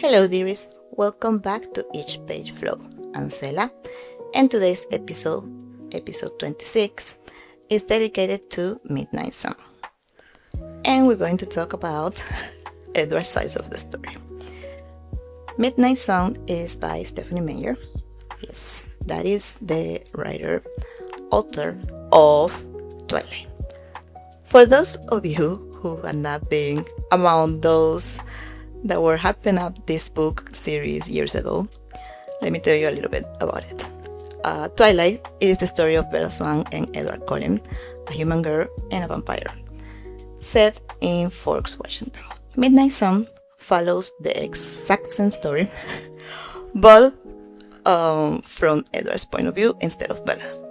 Hello dearies, welcome back to EachPage Flow. I'm Sela, and today's episode 26, is dedicated to Midnight Sun. And we're going to talk about Edward's side of the story. Midnight Sun is by Stephenie Meyer. Yes, that is the author of Twilight. For those of you who have not been among those that were hyping up this book series years ago, let me tell you a little bit about it. Twilight is the story of Bella Swan and Edward Cullen, a human girl and a vampire, set in Forks, Washington. Midnight Sun follows the exact same story, but from Edward's point of view instead of Bella's.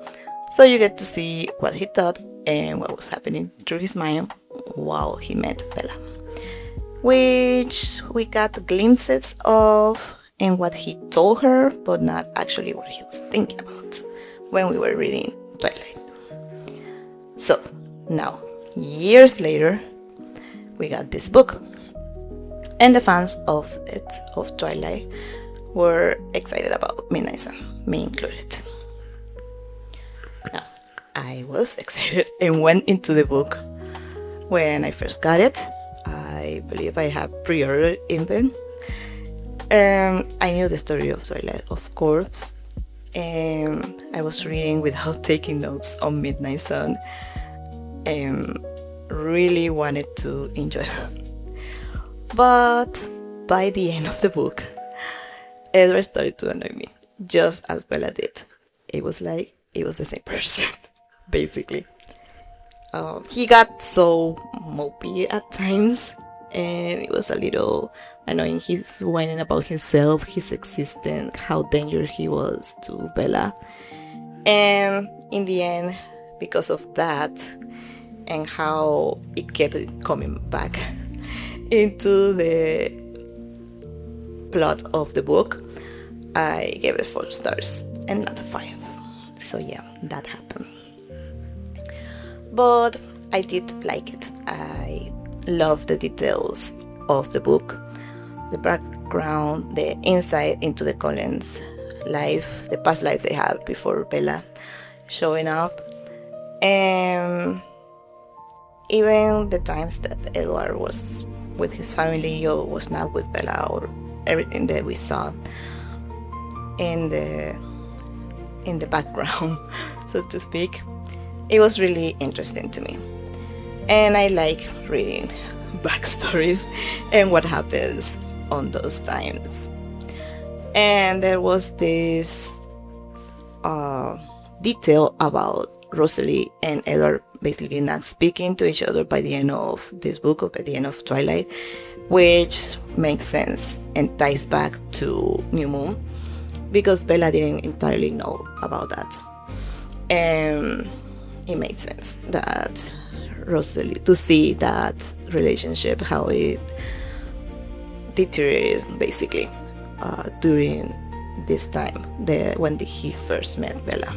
So you get to see what he thought and what was happening through his mind while he met Bella, which we got glimpses of in what he told her, but not actually what he was thinking about when we were reading Twilight. So now, years later, we got this book, and the fans of Twilight were excited about Midnight Sun, me included. Now, I was excited and went into the book when I first got it. I believe I had pre-ordered even. I knew the story of Twilight, of course, and I was reading without taking notes on Midnight Sun, and really wanted to enjoy it. But by the end of the book, Edward started to annoy me, just as Bella did. It was like it was the same person, basically. He got so mopey at times, and it was a little annoying. He's whining about himself, his existence, how dangerous he was to Bella. And in the end, because of that, and how it kept coming back into the plot of the book, I gave it 4 stars and not 5. So yeah, that happened. But I did like it. I love the details of the book, the background, the insight into the Cullens' life, the past life they had before Bella showing up, and even the times that Edward was with his family or was not with Bella, or everything that we saw in the background, so to speak. It was really interesting to me, and I like reading backstories and what happens on those times. And there was this detail about Rosalie and Edward basically not speaking to each other by the end of this book, or by the end of Twilight, which makes sense and ties back to New Moon, because Bella didn't entirely know about that. And it made sense that Rosalie, to see that relationship, how it deteriorated basically during this time, when he first met Bella.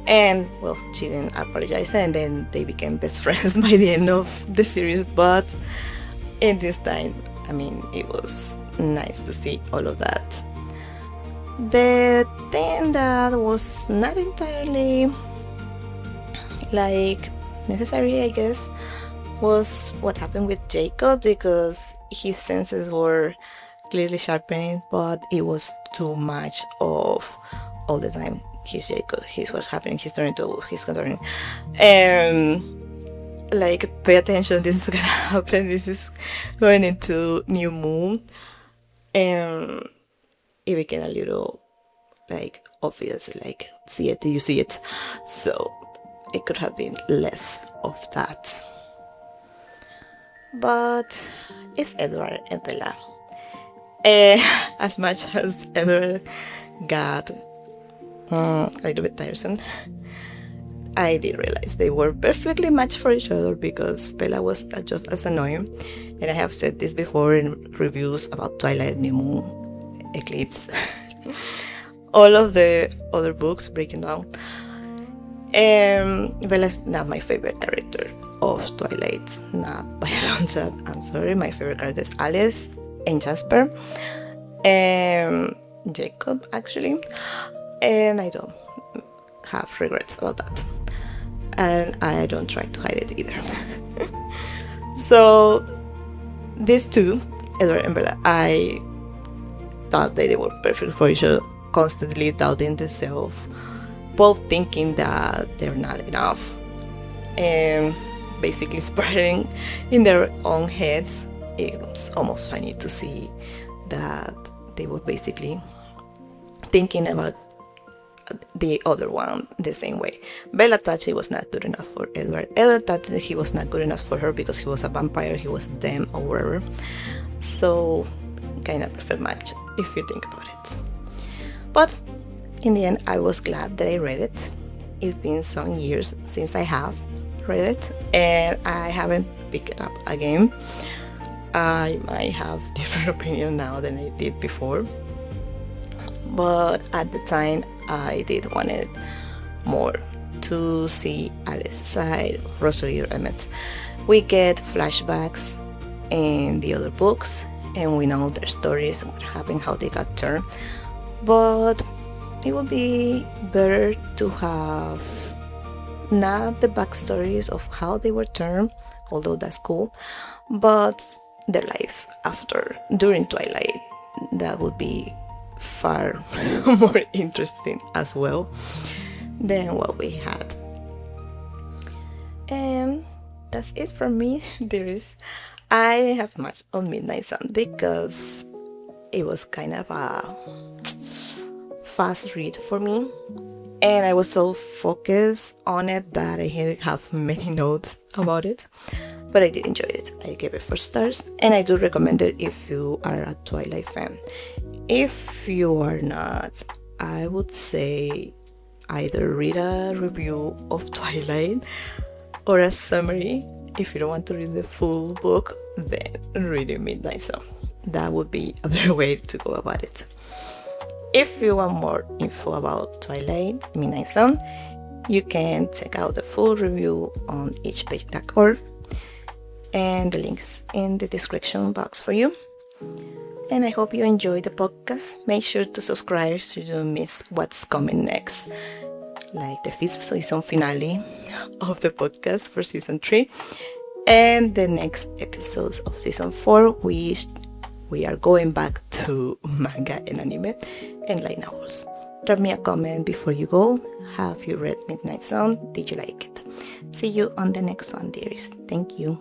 And well, she didn't apologize, and then they became best friends by the end of the series. But in this time, I mean, it was nice to see all of that. The thing that was not entirely necessary, I guess, was what happened with Jacob, because his senses were clearly sharpening, but it was too much of all the time. Here's Jacob, here's what's happening, he's turning to a wolf, he's turning, pay attention, this is gonna happen, this is going into New Moon. And it became a little obvious, see it, do you see it? So it could have been less of that. But it's Edward and Bella. As much as Edward got a little bit tiresome, I did realize they were perfectly matched for each other, because Bella was just as annoying. And I have said this before in reviews about Twilight, New Moon, Eclipse, all of the other books breaking down. Bella's not my favorite character of Twilight, not by a long shot. I'm sorry, my favorite character is Alice, and Jasper, and Jacob actually, and I don't have regrets about that, and I don't try to hide it either. So these two, Edward and Bella, I thought that they were perfect for each other, constantly doubting themselves, both thinking that they're not enough, and basically spiraling in their own heads. It was almost funny to see that they were basically thinking about the other one the same way. Bella thought she was not good enough for Edward. Edward thought that he was not good enough for her because he was a vampire, he was them or whatever. So kind of perfect match if you think about it. But in the end, I was glad that I read it. It's been some years since I have read it, and I haven't picked it up again. I might have different opinion now than I did before, but at the time I did want it more to see Alice's side, Rosalie or Emmett. We get flashbacks in the other books, and we know their stories, what happened, how they got turned, but it would be better to have not the backstories of how they were turned, although that's cool, but their life after, during Twilight. That would be far more interesting as well than what we had. And that's it for me, dearies. I didn't have much on Midnight Sun because it was kind of a fast read for me, and I was so focused on it that I didn't have many notes about it, but I did enjoy it. I gave it 4 stars, and I do recommend it if you are a Twilight fan. If you are not, I would say either read a review of Twilight or a summary. If you don't want to read the full book, then read Midnight Sun. That would be a better way to go about it. If you want more info about Twilight, Midnight Sun, you can check out the full review on EachPage.org, and the links in the description box for you. And I hope you enjoyed the podcast. Make sure to subscribe so you don't miss what's coming next, like the 5th season finale of the podcast for season 3, and the next episodes of season 4, which we are going back to manga and anime and light novels. Drop me a comment before you go. Have you read Midnight Sun? Did you like it? See you on the next one, dearies. Thank you.